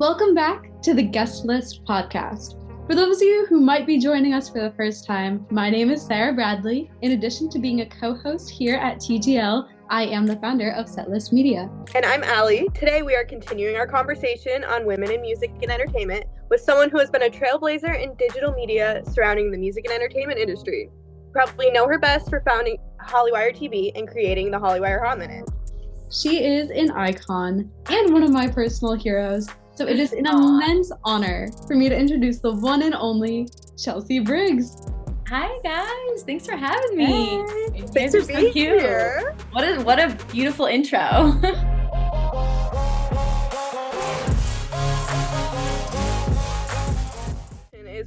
Welcome back to the Guest List podcast. For those of you who might be joining us for the first time, my name is Sarah Bradley. In addition to being a co-host here at TGL, I am the founder of Setlist Media. And I'm Allie. Today we are continuing our conversation on women in music and entertainment with someone who has been a trailblazer in digital media surrounding the music and entertainment industry. You probably know her best for founding Hollywire TV and creating the Hollywire Hot Minute. She is an icon and one of my personal heroes, so it is an immense honor for me to introduce the one and only Chelsea Briggs. Hi guys, thanks for having me. Hey, thanks for being here. What a beautiful intro.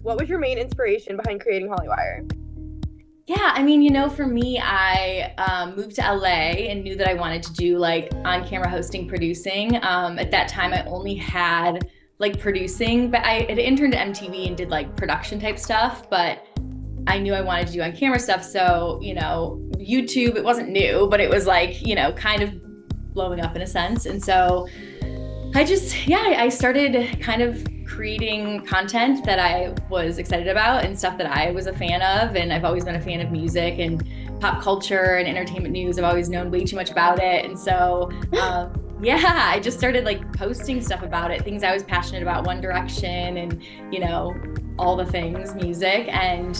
What was your main inspiration behind creating Hollywire? Yeah, for me, I moved to LA and knew that I wanted to do like on-camera hosting, producing. At that time, I only had like producing, but I had interned at MTV and did like production type stuff, but I knew I wanted to do on-camera stuff. So, YouTube, it wasn't new, but it was like, kind of blowing up in a sense. And so I started kind of creating content that I was excited about and stuff that I was a fan of. And I've always been a fan of music and pop culture and entertainment news. I've always known way too much about it. And so, I just started like posting stuff about it, things I was passionate about, One Direction and, all the things, music. And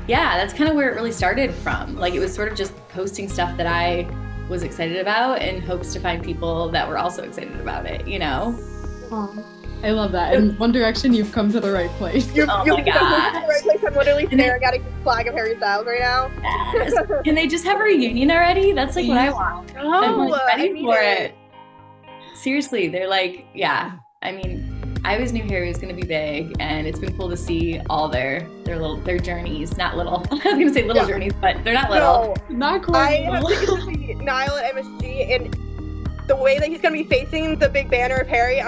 that's kind of where it really started from. Like, it was sort of just posting stuff that I was excited about in hopes to find people that were also excited about it, Aww. I love that. In One Direction, you've come to the right place. You've come to the right place. I'm literally staring at a flag of Harry Styles right now. Yes. Can they just have a reunion already? That's like what I want. I'm like ready for it. Seriously, they're like, I always knew Harry was going to be big, and it's been cool to see all their journeys. Not little. I was going to say little journeys, but they're not little. No, not quite. I have tickets to see Niall at MSG, and the way that he's going to be facing the big banner of Harry,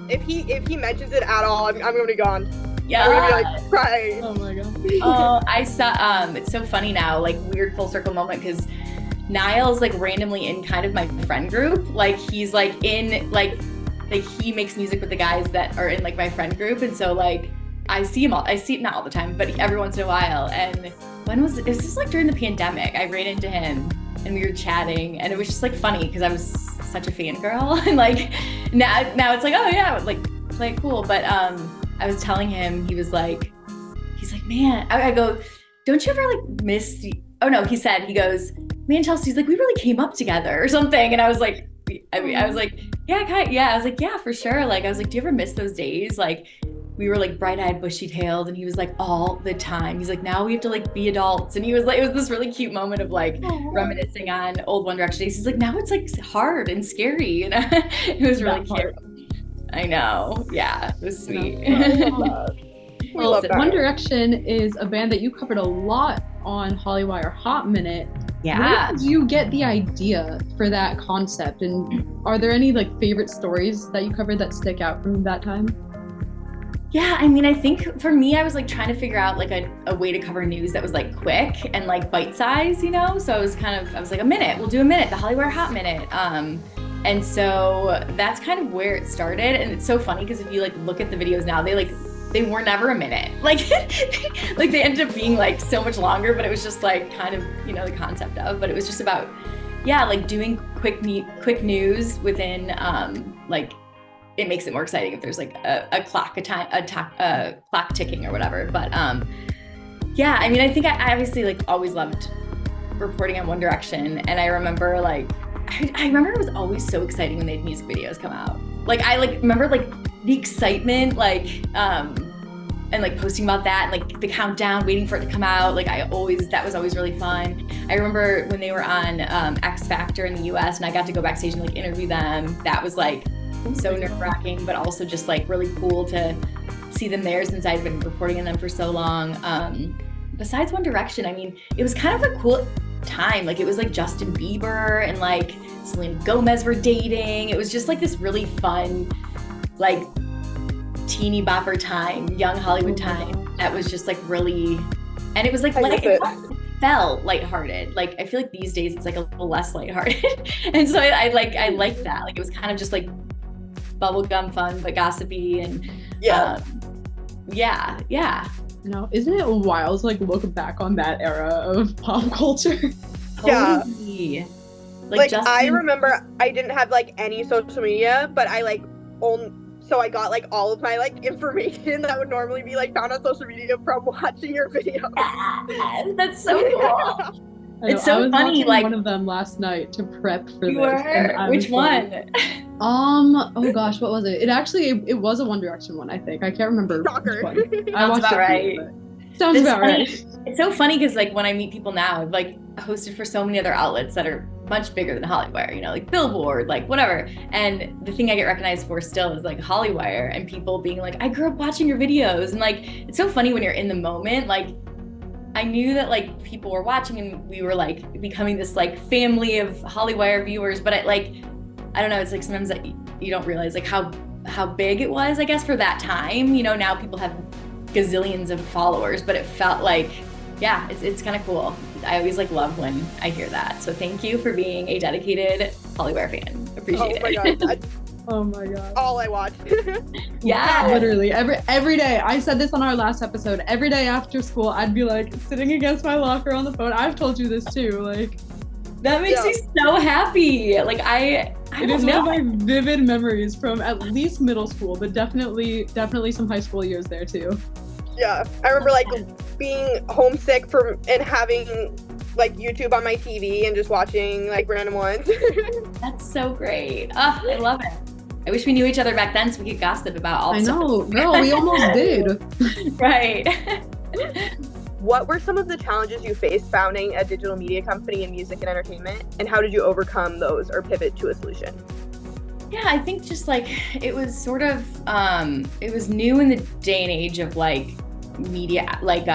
if he mentions it at all, I'm going to be gone. Yeah. I'm going to be like crying. Oh my god. I saw. It's so funny now, like weird full circle moment, because Niall's like randomly in kind of my friend group. Like he's like in like he makes music with the guys that are in like my friend group, and so like I see him not all the time, but every once in a while. And it was just like during the pandemic, I ran into him and we were chatting, and it was just like funny because I was such a fangirl, and like now it's like, oh yeah, like play it cool. But I was telling him, he's like, man, I go, don't you ever like miss he goes, man, Chelsea, like we really came up together or something. And I was like, I was like, I was like, yeah, for sure. Like, I was like, do you ever miss those days? Like, we were like bright-eyed, bushy-tailed, and he was like, all the time. He's like, now we have to like be adults. And he was like, it was this really cute moment of like reminiscing on old One Direction days. He's like, now it's like hard and scary. And it was really cute. I know. Yeah, it was sweet. Well, One Direction is a band that you covered a lot on Hollywire Hot Minute. Yeah. Where did you get the idea for that concept? And are there any like favorite stories that you covered that stick out from that time? Yeah, I think for me, I was like trying to figure out like a way to cover news that was like quick and like bite size, So I was like, a minute, we'll do a minute, the Hollywire Hot Minute. And so that's kind of where it started. And it's so funny because if you like look at the videos now, they were never a minute. Like, like they ended up being like so much longer, but it was just like kind of, the concept of, but it was just about, like doing quick news within, like, it makes it more exciting if there's like a clock ticking or whatever. But I think I obviously like always loved reporting on One Direction. And I remember like, I remember it was always so exciting when they had music videos come out. Like I like remember like the excitement, like and like posting about that, and like the countdown, waiting for it to come out. Like that was always really fun. I remember when they were on X Factor in the US, and I got to go backstage and like interview them. That was like so nerve-wracking, but also just like really cool to see them there since I'd been reporting on them for so long. Besides One Direction, it was kind of a cool time. Like it was like Justin Bieber and like Selena Gomez were dating. It was just like this really fun, like teeny bopper time, young Hollywood time. That was just like really, and it was like it felt lighthearted. Like I feel like these days it's like a little less lighthearted, and so I like that. Like it was kind of just like bubblegum fun, but gossipy and Yeah. yeah. No, isn't it wild to like look back on that era of pop culture? Yeah. Totally. Like I remember I didn't have like any social media, but I like so I got like all of my like information that would normally be like found on social media from watching your video. That's so cool. It's so I was funny. watching Like one of them last night to prep for you this. were? Which one? Oh gosh, what was it? It was a One Direction one, I think. I can't remember Shocker. which one. I watched about it. Right. Sounds about right. It's so funny because like when I meet people now, I've like hosted for so many other outlets that are much bigger than Hollywire, you know, like Billboard, like whatever. And the thing I get recognized for still is like Hollywire, and people being like, I grew up watching your videos. And like, it's so funny when you're in the moment. Like I knew that like people were watching and we were like becoming this like family of Hollywire viewers, but I don't know, it's like sometimes that you don't realize like how big it was, I guess, for that time. You know, now people have gazillions of followers, but it felt like, yeah, it's kind of cool. I always like love when I hear that. So thank you for being a dedicated Hollywire fan. Appreciate it. Oh my god. All I watched. Yeah. Literally every day. I said this on our last episode. Every day after school, I'd be like sitting against my locker on the phone. I've told you this too. Like that makes me so happy. Like it is one of my vivid memories from at least middle school, but definitely some high school years there too. Yeah, I remember like being homesick and having like YouTube on my TV and just watching like random ones. That's so great. Oh, I love it. I wish we knew each other back then so we could gossip about all the stuff. I know, girl, we almost did. Right. What were some of the challenges you faced founding a digital media company in music and entertainment, and how did you overcome those or pivot to a solution? Yeah, I think just like it was sort of it was new in the day and age of like media, like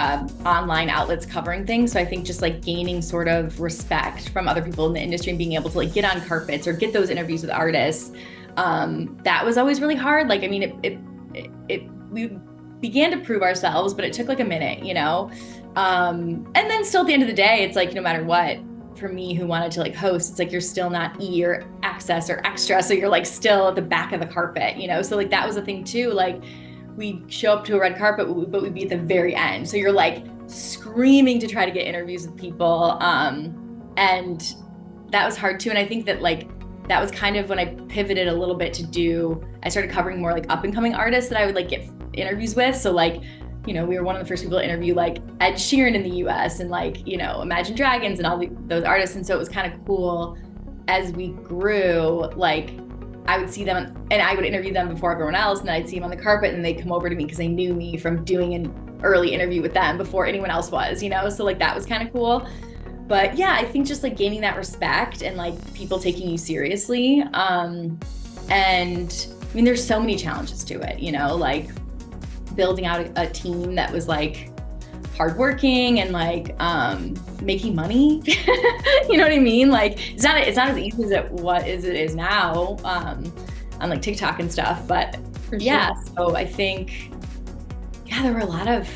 online outlets covering things. So I think just like gaining sort of respect from other people in the industry and being able to like get on carpets or get those interviews with artists, that was always really hard. Like, I mean, we began to prove ourselves, but it took like a minute, you know? And then still at the end of the day, it's like, no matter what, for me who wanted to like host, it's like, you're still not E or Access or Extra. So you're like still at the back of the carpet, you know? So like, that was the thing too. Like we show up to a red carpet, but we'd be at the very end. So you're like screaming to try to get interviews with people. And that was hard too. And I think that like, that was kind of when I pivoted a little bit I started covering more like up and coming artists that I would like get interviews with. So like, you know, we were one of the first people to interview like Ed Sheeran in the US and like, you know, Imagine Dragons and all those artists. And so it was kind of cool as we grew, like I would see them and I would interview them before everyone else. And then I'd see them on the carpet and they'd come over to me because they knew me from doing an early interview with them before anyone else was, you know? So like that was kind of cool. But yeah, I think just like gaining that respect and like people taking you seriously. And I mean, there's so many challenges to it, you know, like building out a team that was like hardworking and like making money. You know what I mean? Like it's not as easy as it is now on like TikTok and stuff. But yeah, so I think there were a lot of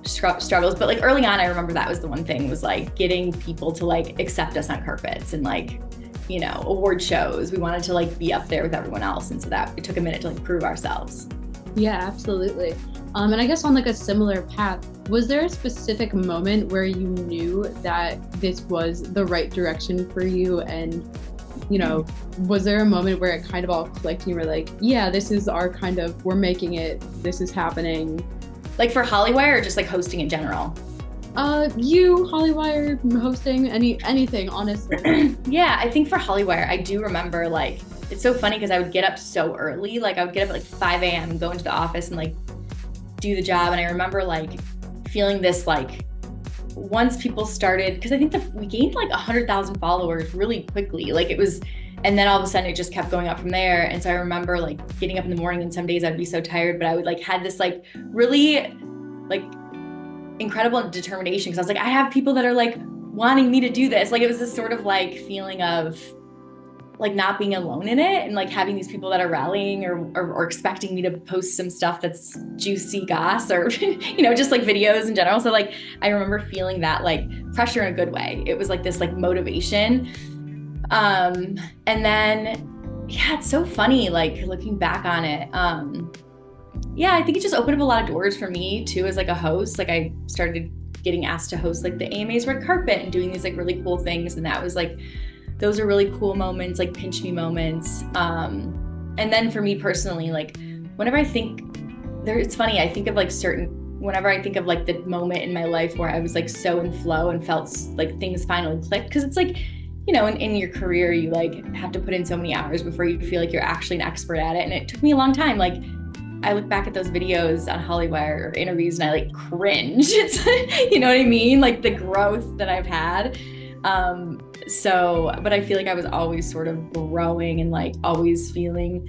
struggles, but like early on, I remember that was the one thing was like getting people to like accept us on carpets and like, you know, award shows. We wanted to like be up there with everyone else, and so that it took a minute to like prove ourselves. Yeah, absolutely. And I guess on like a similar path, was there a specific moment where you knew that this was the right direction for you? And, you know, was there a moment where it kind of all clicked and you were like, yeah, this is our kind of, we're making it, this is happening? Like for Hollywire or just like hosting in general? Hollywire, hosting, anything, honestly. Yeah, I think for Hollywire, I do remember like, it's so funny because I would get up so early. Like I would get up at like 5 a.m. and go into the office and like do the job. And I remember like feeling this like, once people started, because I think we gained like 100,000 followers really quickly. Like it was, and then all of a sudden it just kept going up from there. And so I remember like getting up in the morning and some days I'd be so tired, but I would like had this like really like incredible determination. Cause I was like, I have people that are like wanting me to do this. Like it was this sort of like feeling of like not being alone in it and like having these people that are rallying or expecting me to post some stuff that's juicy goss or, you know, just like videos in general. So like, I remember feeling that like pressure in a good way. It was like this like motivation. And then, Yeah, it's so funny, like looking back on it. Yeah, I think it just opened up a lot of doors for me too as like a host. Like I started getting asked to host like the AMA's red carpet and doing these like really cool things. And that was like, those are really cool moments, like pinch me moments. And then for me personally, like whenever I think it's funny, I think of like whenever I think of like the moment in my life where I was like so in flow and felt like things finally clicked. Cause it's like, you know, in your career, you like have to put in so many hours before you feel like you're actually an expert at it. And it took me a long time. Like I look back at those videos on Hollywire or interviews and I like cringe. It's, you know what I mean? Like the growth that I've had. But I feel like I was always sort of growing and like always feeling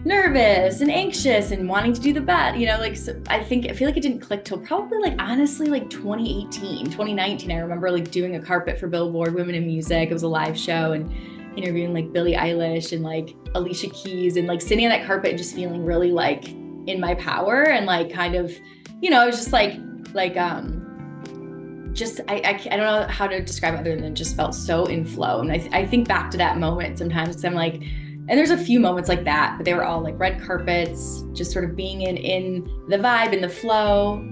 nervous and anxious and wanting to do the best, you know, like, so I feel like it didn't click till probably like, honestly, like 2019, I remember like doing a carpet for Billboard Women in Music. It was a live show and interviewing like Billie Eilish and like Alicia Keys and like sitting on that carpet and just feeling really like in my power and like kind of, you know, it was just like just, I don't know how to describe it other than it just felt so in flow. And I think back to that moment sometimes because I'm like, and there's a few moments like that, but they were all like red carpets, just sort of being in the vibe, in the flow,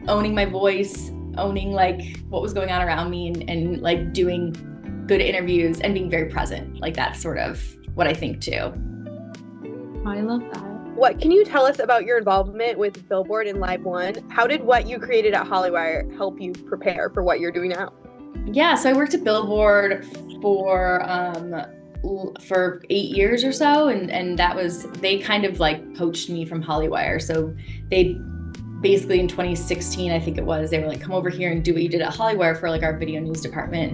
owning my voice, owning like what was going on around me and like doing good interviews and being very present. Like that's sort of what I think too. I love that. What can you tell us about your involvement with Billboard and Live One? How did what you created at Hollywire help you prepare for what you're doing now? Yeah, so I worked at Billboard for 8 years or so, and that was, they kind of like poached me from Hollywire. So they basically in 2016, I think it was, they were like, come over here and do what you did at Hollywire for like our video news department.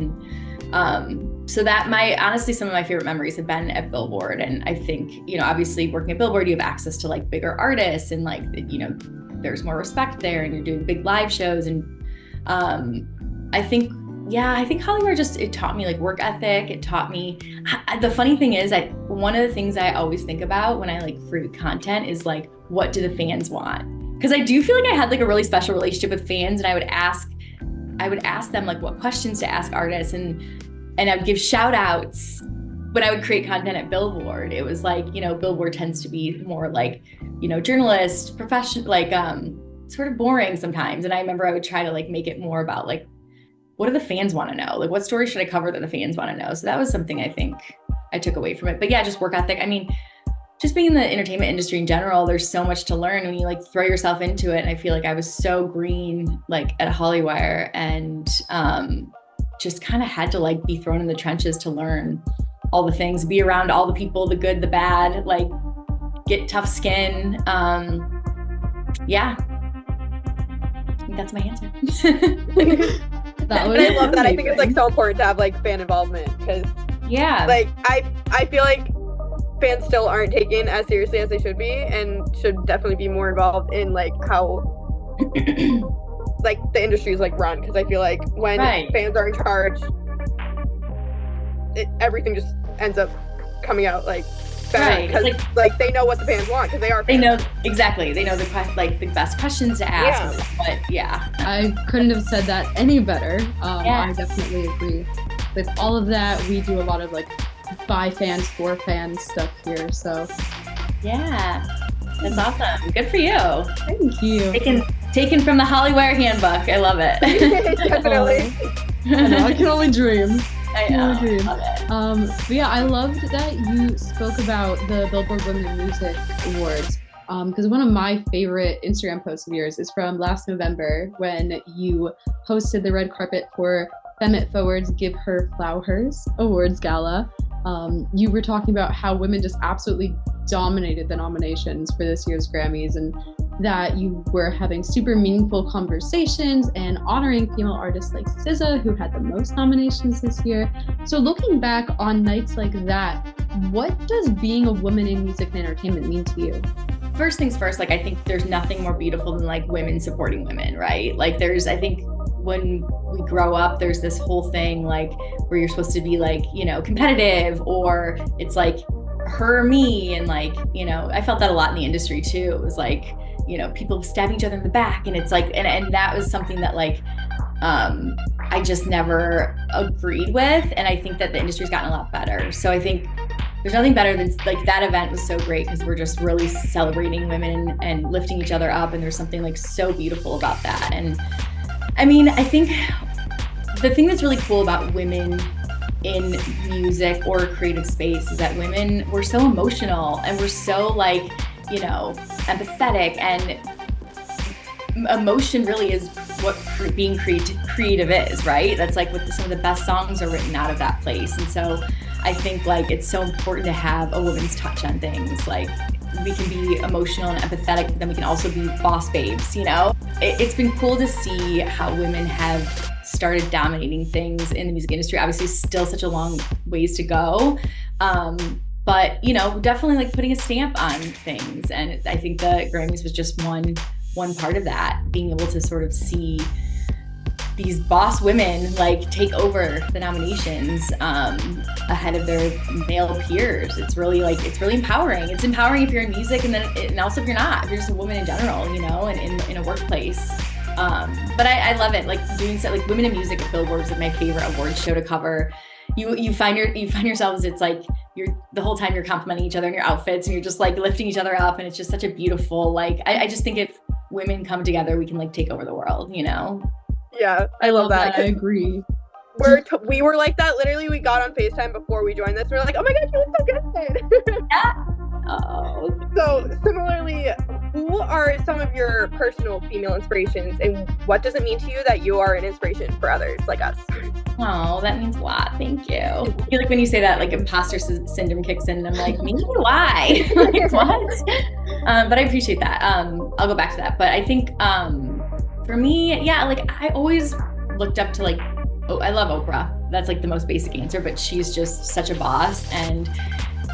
And so that honestly, some of my favorite memories have been at Billboard. And I think, you know, obviously working at Billboard, you have access to like bigger artists and like, you know, there's more respect there and you're doing big live shows. And I think Hollywire just, it taught me like work ethic. It taught me, the funny thing is that one of the things I always think about when I like create content is like, what do the fans want? Because I do feel like I had like a really special relationship with fans, and I would ask them like what questions to ask artists, and I would give shout outs when I would create content at Billboard. It was like, you know, Billboard tends to be more like, you know, journalist, professional, like sort of boring sometimes. And I remember I would try to like make it more about like, what do the fans want to know? Like, what story should I cover that the fans want to know? So that was something I think I took away from it. But yeah, just work ethic. I mean, just being in the entertainment industry in general, there's so much to learn when you like throw yourself into it. And I feel like I was so green, like at Hollywire, and just kind of had to like be thrown in the trenches to learn all the things, be around all the people, the good, the bad, like get tough skin. Yeah, I think that's my answer. I love that. I think it's like so important to have like fan involvement because like I feel like fans still aren't taken as seriously as they should be and should definitely be more involved in like how like the industry is like run, because I feel like when fans are in charge, everything just ends up coming out like better because like they know what the fans want because they are fans. They know exactly. They know the best questions to ask. But yeah, I couldn't have said that any better. I definitely agree with all of that. We do a lot of like by fans for fans stuff here, so yeah, that's awesome. Good for you. Thank you. Taken from the Hollywire handbook. I love it. Definitely. I can only dream. I know. Love it. But yeah, I loved that you spoke about the Billboard Women in Music Awards. Because one of my favorite Instagram posts of yours is from last November when you hosted the red carpet for Femme It Forward's Give Her Flowers Awards Gala. You were talking about how women just absolutely dominated the nominations for this year's Grammys, and that you were having super meaningful conversations and honoring female artists like SZA, who had the most nominations this year. So looking back on nights like that, what does being a woman in music and entertainment mean to you? First things first, like I think there's nothing more beautiful than like women supporting women, right? Like I think when we grow up, there's this whole thing like where you're supposed to be like, you know, competitive, or it's like her or me. And like, you know, I felt that a lot in the industry too. It was like, you know, people stabbing each other in the back, and it's like, and that was something that like, I just never agreed with. And I think that the industry's gotten a lot better. So I think there's nothing better than like that event was so great because we're just really celebrating women and lifting each other up. And there's something like so beautiful about that. And I mean, I think the thing that's really cool about women in music or creative space is that women, we're so emotional and we're so like, you know, empathetic, and emotion really is what being creative is, right? That's like what some of the best songs are written out of that place. And so I think like it's so important to have a woman's touch on things. Like we can be emotional and empathetic, but then we can also be boss babes, you know? It's been cool to see how women have started dominating things in the music industry. Obviously still such a long ways to go. But you know, definitely like putting a stamp on things. And I think the Grammys was just one part of that, being able to sort of see these boss women like take over the nominations ahead of their male peers. It's really empowering. It's empowering if you're in music, and also if you're not, if you're just a woman in general, you know, and in a workplace. But I love it, like doing so, like Women in Music at Billboard is like my favorite award show to cover. You find yourselves, it's like you're the whole time you're complimenting each other in your outfits and you're just like lifting each other up, and it's just such a beautiful, like I just think if women come together, we can like take over the world, you know? Yeah, I love that. I agree. We were like that. Literally, we got on FaceTime before we joined this. We were like, oh my God, you look so good. Yeah. Oh. So similarly, who are some of your personal female inspirations, and what does it mean to you that you are an inspiration for others like us? Oh, that means a lot. Thank you. I feel like when you say that, like imposter syndrome kicks in, and I'm like, me? Why? Like, what? But I appreciate that. I'll go back to that. But I think for me, yeah, like I always looked up to like, I love Oprah. That's like the most basic answer, but she's just such a boss. And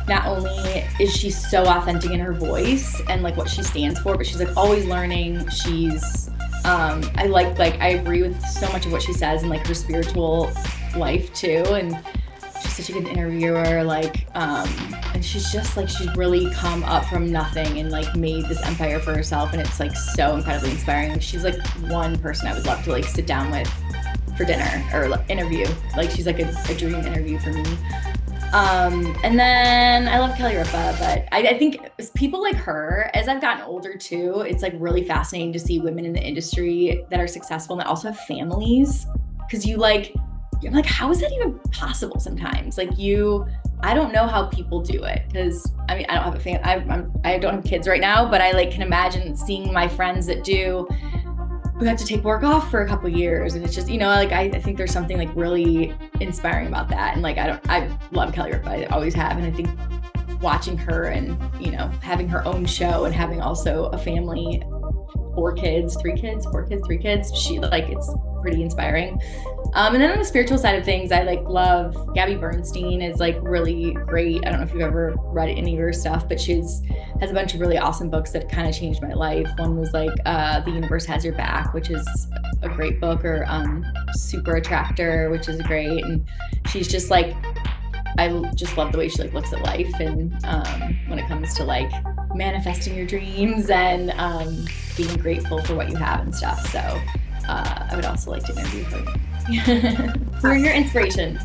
not only is she so authentic in her voice and like what she stands for, but she's like always learning. She's I agree with so much of what she says and like her spiritual life too. And she's such a good interviewer, like, and she's just like, she's really come up from nothing and like made this empire for herself. And it's like so incredibly inspiring. Like, she's like one person I would love to like sit down with for dinner or like, interview. Like she's like a dream interview for me. And then I love Kelly Ripa, but I think people like her, as I've gotten older too, it's like really fascinating to see women in the industry that are successful and that also have families. Cause you're like, how is that even possible sometimes? Like I don't know how people do it. Cause I mean, I don't have a family, I don't have kids right now, but I like can imagine seeing my friends that do, who have to take work off for a couple of years. And it's just, you know, like, I think there's something like really inspiring about that. And like, I love Kelly Ripa, I always have. And I think watching her and, you know, having her own show and having also a family, 4 kids, 3 kids, she like, it's pretty inspiring. And then on the spiritual side of things, I like love Gabby Bernstein is like really great. I don't know if you've ever read any of her stuff, but has a bunch of really awesome books that kind of changed my life. One was like The Universe Has Your Back, which is a great book, or Super Attractor, which is great. And she's just like, I just love the way she like looks at life, and when it comes to like manifesting your dreams and being grateful for what you have and stuff. So I would also like to interview her. Who are your inspirations?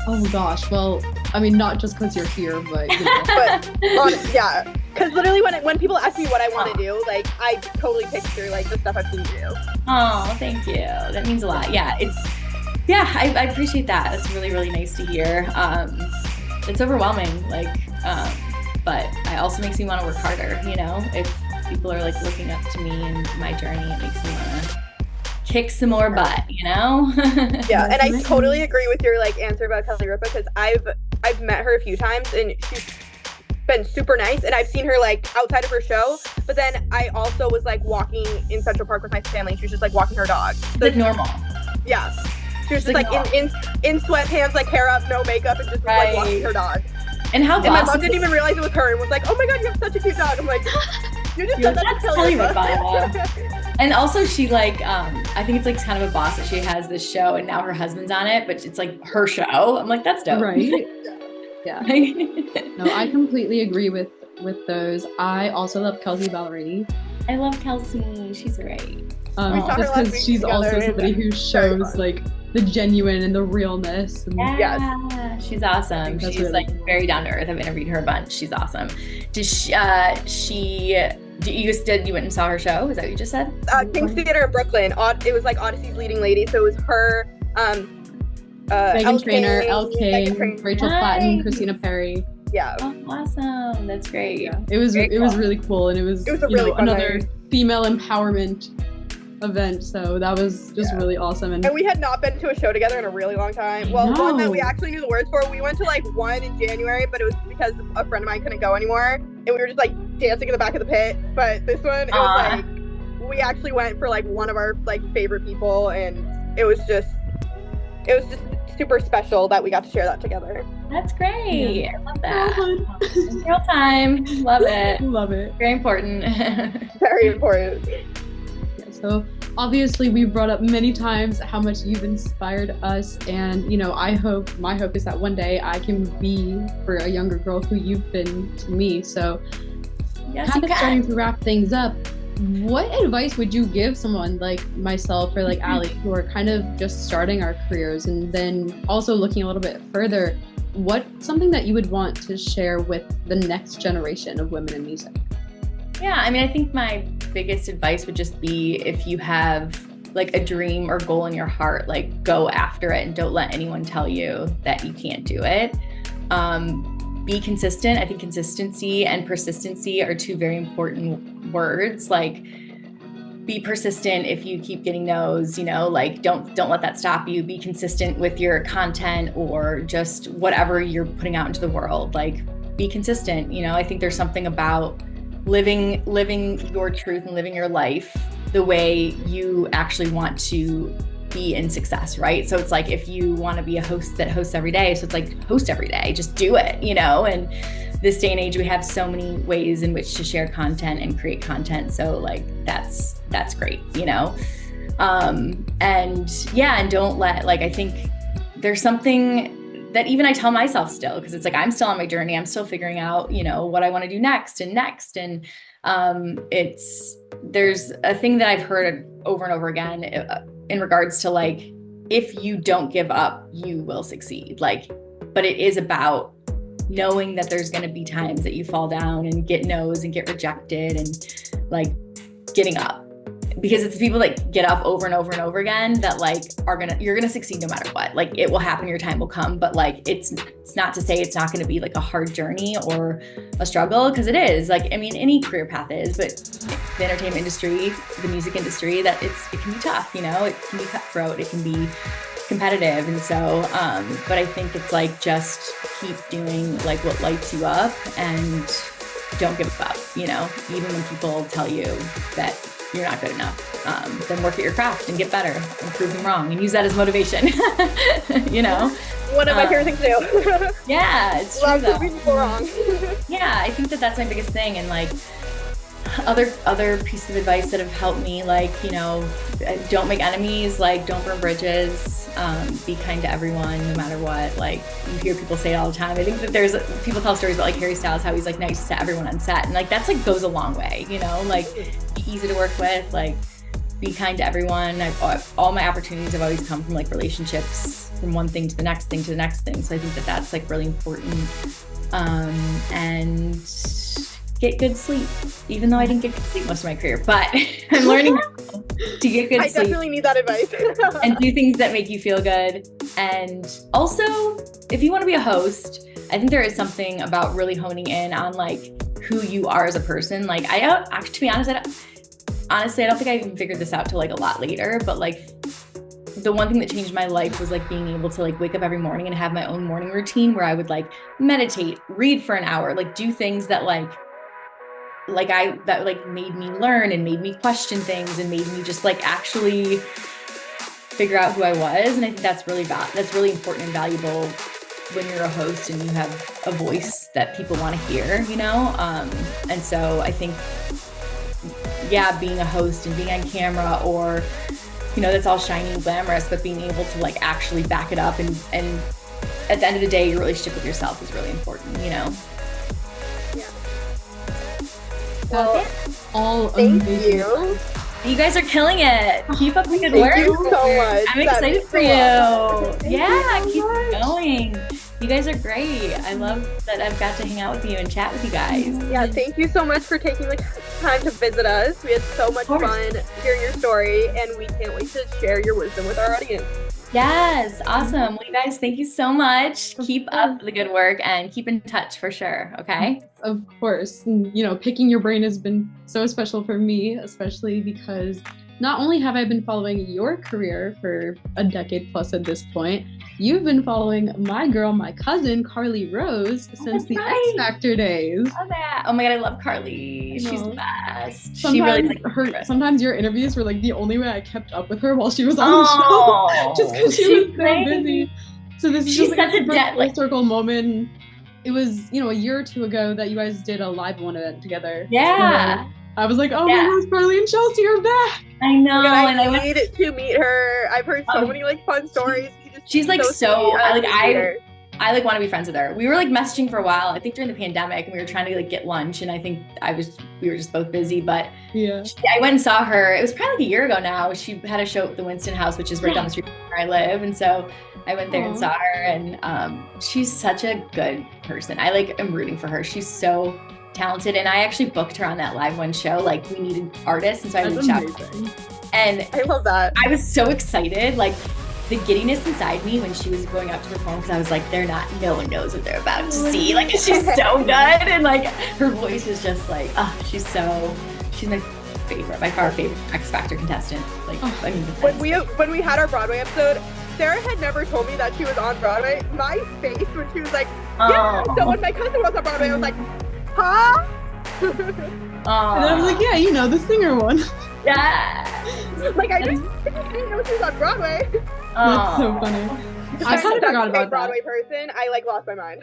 Oh gosh, well, I mean, not just because you're here, but you know. But yeah, because literally when people ask me what I want to do, like I totally picture like the stuff I've seen you do. Oh, thank you. That means a lot. Yeah, I appreciate that. That's really, really nice to hear. It's overwhelming, like, but it also makes me want to work harder. You know, if people are like looking up to me and my journey, it makes me want to kick some more butt, you know? Yeah, and I totally agree with your like answer about Kelly Ripa, because I've met her a few times and she's been super nice, and I've seen her like outside of her show, but then I also was like walking in Central Park with my family and she was just like walking her dog. So, like normal. Yeah. She was just like in sweatpants, like hair up, no makeup, and just like walking her dog. And how my mom didn't even realize it was her and was like, oh my God, you have such a cute dog. I'm like, you just said that to Kelly Ripa. And also she like, I think it's like kind of a boss that she has this show and now her husband's on it, but it's like her show. I'm like, that's dope. Right. Yeah. No, I completely agree with those. I also love Kelsey Ballerini. I love Kelsey. She's great. Just because she's also somebody who shows like the genuine and the realness. And yeah, she's awesome. She's really like cool. Very down to earth. I've interviewed her a bunch. She's awesome. You went and saw her show? Is that what you just said? King's Theater in Brooklyn. It was like Odyssey's leading lady. So it was her, Meghan Trainor, Elle King, Rachel Platten, Christina Perry. Yeah. Oh, awesome. That's great. Yeah. It was really cool, and it was a really fun another night. Female empowerment event, so that was just really awesome. And we had not been to a show together in a really long time. Well, one that we actually knew the words for. We went to like one in January, but it was because a friend of mine couldn't go anymore, and we were just like dancing in the back of the pit. But this one, it was like we actually went for like one of our like favorite people, and it was just super special that we got to share that together. That's great. I love that. Real time. Love it. Love it. Very important. Very important. So obviously we've brought up many times how much you've inspired us, and my hope is that one day I can be for a younger girl who you've been to me. So kind of starting to wrap things up, what advice would you give someone like myself or like Allie, who are kind of just starting our careers, and then also looking a little bit further, what's something that you would want to share with the next generation of women in music? Yeah, I mean, I think my biggest advice would just be, if you have like a dream or goal in your heart, like go after it and don't let anyone tell you that you can't do it. Be consistent. I think consistency and persistency are two very important words. Like, be persistent if you keep getting no's, like don't let that stop you. Be consistent with your content or just whatever you're putting out into the world. Like, be consistent. I think there's something about living your truth and living your life the way you actually want to be in success, right? So it's like, if you want to be a host that hosts every day, so it's like, host every day, just do it, and this day and age, we have so many ways in which to share content and create content. So like, that's great, and don't let, like, I think there's something that even I tell myself still, because it's like, I'm still on my journey. I'm still figuring out, what I want to do next. And there's a thing that I've heard over and over again in regards to like, if you don't give up, you will succeed. Like, but it is about knowing that there's going to be times that you fall down and get no's and get rejected, and like getting up. Because it's people that get up over and over and over again that like you're gonna succeed no matter what. Like, it will happen, your time will come, but like it's not to say it's not gonna be like a hard journey or a struggle, because it is. Like, I mean, any career path is, but the entertainment industry, the music industry, that it can be tough, it can be cutthroat, it can be competitive. And so, but I think it's like, just keep doing like what lights you up and don't give up, even when people tell you that you're not good enough, then work at your craft and get better and prove them wrong and use that as motivation. One of my favorite things to do. Yeah, it's true though. Proving people wrong. Yeah, I think that's my biggest thing. And like, other pieces of advice that have helped me, like, don't make enemies, like, don't burn bridges, be kind to everyone no matter what. Like, you hear people say it all the time. I think that people tell stories about like Harry Styles, how he's like nice to everyone on set, and like that's like goes a long way, like, be easy to work with, like, be kind to everyone. All my opportunities have always come from like relationships, from one thing to the next thing to the next thing. So I think that that's like really important. And get good sleep, even though I didn't get good sleep most of my career, but I'm learning to get good sleep. I definitely need that advice. And do things that make you feel good. And also, if you want to be a host, I think there is something about really honing in on like who you are as a person. Like, to be honest, I don't think I even figured this out till like a lot later, but like, the one thing that changed my life was like being able to like wake up every morning and have my own morning routine where I would like meditate, read for an hour, like do things that that made me learn and made me question things and made me just like actually figure out who I was. And I think that's really important and valuable when you're a host and you have a voice that people want to hear, and so I think, yeah, being a host and being on camera, or that's all shiny and glamorous, but being able to like actually back it up and at the end of the day, your relationship with yourself is really important, Yeah. Well, all thank amazing. You guys are killing it. Keep up the good work. Thank you so much. I'm excited for you. Yeah, keep going. You guys are great. I love that I've got to hang out with you and chat with you guys. Yeah, thank you so much for taking the time to visit us. We had so much fun hearing your story, and we can't wait to share your wisdom with our audience. Yes, awesome. Well, you guys, thank you so much. Keep up the good work and keep in touch for sure, okay? Of course. And, picking your brain has been so special for me, especially because not only have I been following your career for a decade plus at this point, you've been following my cousin, Carly Rose, since the X Factor days. Love that. Oh my God, I love Carly. She's the best. Sometimes your interviews were like the only way I kept up with her while she was on the show, just because she was so busy. So this is just like a full circle moment. It was, a year or two ago that you guys did a live one event together. Yeah. So I was like, oh my gosh, Carly and Chelsea are back. I know. And I need to meet her. I've heard so many fun stories. She's like I want to be friends with her. We were like messaging for a while, I think during the pandemic, and we were trying to like get lunch, and I think we were just both busy, but I went and saw her. It was probably like a year ago now. She had a show at the Winston House, which is right down the street from where I live, and so I went there and saw her, and she's such a good person. I am rooting for her. She's so talented, and I actually booked her on that live one show. Like, we needed artists, and so I reached out. And I love that. I was so excited, like the giddiness inside me when she was going out to perform, because I was like, no one knows what they're about to see. Like, she's so good, and like her voice is just like, she's my favorite, by far favorite X Factor contestant. Like, when we had our Broadway episode, Sarah had never told me that she was on Broadway. My face when she was like, yeah. So when my cousin was on Broadway, I was like, huh? And I was like, yeah, the singer one. Yeah. Like, I didn't know she was on Broadway. That's so funny. I kind of forgot about Broadway person. I lost my mind.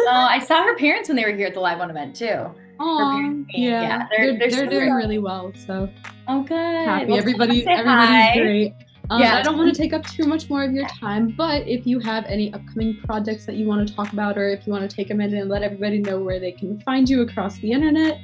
I saw her parents when they were here at the live one event too. Oh, yeah. They're doing really well. So good. Happy. Everybody's great. I don't want to take up too much more of your time, but if you have any upcoming projects that you want to talk about, or if you want to take a minute and let everybody know where they can find you across the internet,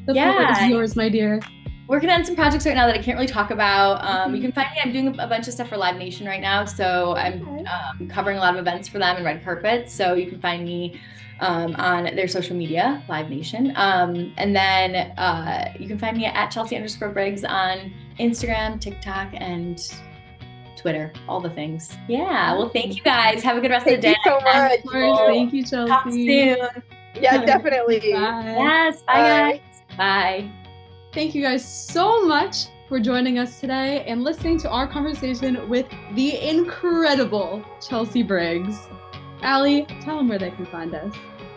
the floor is yours, my dear. Working on some projects right now that I can't really talk about. You can find me, I'm doing a bunch of stuff for Live Nation right now. So I'm covering a lot of events for them and red carpets. So you can find me on their social media, Live Nation. And then you can find me at Chelsea_Briggs on Instagram, TikTok, and Twitter, all the things. Yeah, well, thank you guys. Have a good rest of the day. Thank you so much. Of course. Thank you, Chelsea. Talk soon. Yeah, definitely. Bye. Yes, bye guys. Bye. Thank you guys so much for joining us today and listening to our conversation with the incredible Chelsea Briggs. Allie, tell them where they can find us.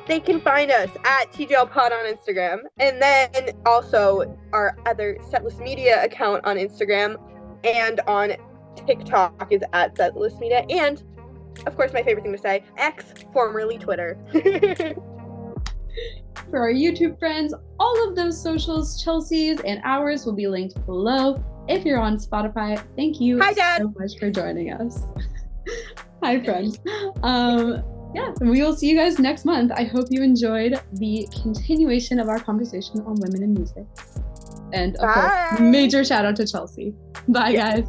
They can find us at TGL Pod on Instagram, and then also our other Setlist Media account on Instagram and on TikTok is at Setlist Media, and of course my favorite thing to say, X, formerly Twitter. For our YouTube friends, all of those socials, Chelsea's and ours, will be linked below. If you're on Spotify, thank you so much for joining us. Hi, friends. We will see you guys next month. I hope you enjoyed the continuation of our conversation on women in music. And of course, major shout out to Chelsea. Bye, guys.